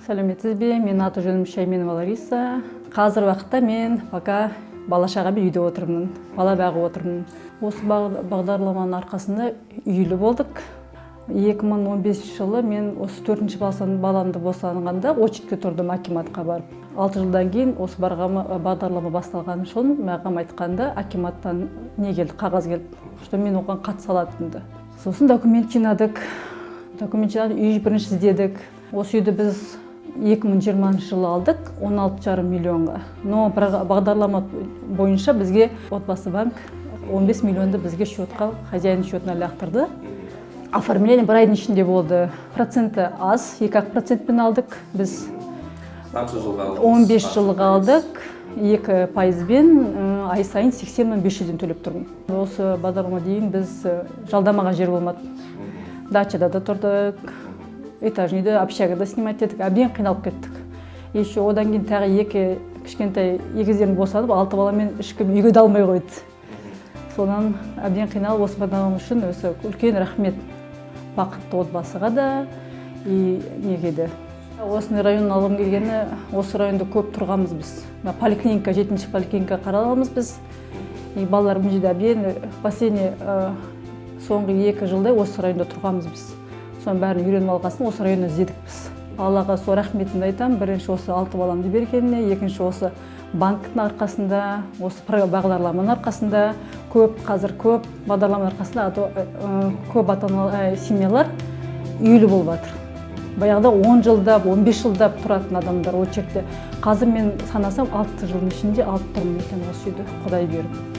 Сәлеметсіз бе? Мен аты жөнім Шайменова Лариса. Қазір уақытта мен пока бала-шағамен үйде отырмын, бала бағып отырмын. Осы бағдарламаның арқасында үйлі болдық. 2015 жылы мен осы 4-ші баламды босанғанда очередке тұрдым акиматқа барып. 6 жылдан кейін осы бағдарлама басталған үшін маған айтқанда акиматтан не келді, қағаз келді, что мен оған қатыса алатынымды. Сосын документ жинадық, үй бірінші іздедік. Осы үйді біз 2020 жылы алдық 16,5 миллионға. Но бағдарлама бойынша бізге отбасы банк 15 миллионды бізге счетқа, хозяин счетына лақтырды. Оформление бір айдың ішінде болды. Проценті аз, 2% алдық. Біз 15 жылға алдық, 2%-бен ай сайын 80.500 төлеп тұрмын. Осы бағдарлама дейін біз жалдамаға жер болмады. Дачада да тұрдық, этажныйды общагада снимать еттік, әбден қиналып кеттік. Еще одан кейін тағы кішкентай егіздерін босанып, 6 баламен ешкім үйге де алмай қойды. Содан әбден қиналып осы бағдарлама үшін өсі үлкен рахмет бақытты отбасыға да неге де. Осыны районын алғым келгені, осы районда көп тұрғанбыз біз. Поликлиника, 7-ші поликлиника қараламыз біз. Балалар бұл жерде әбден последний соңғы 2 жылда осы районда тұрғанбыз біз. Соның бәрін үйреніп алғасын осы районда іздедік біз. Аллаға сол рахметімді айтам. Бірінші осы 6 баламды бергеніне, екінші осы банктың арқасында, осы бағдарламаның арқасында, қазір көп бағдарламаның арқасында көп ата-аналар, семьялар үйлі болып жатыр. Баяғыда 10 жылдап, 15 жылдап тұратын адамдар очередте. Қазір мен санасам 6 жылдың ішінде алып тұрмын екен осы үйді, Құдай беріп.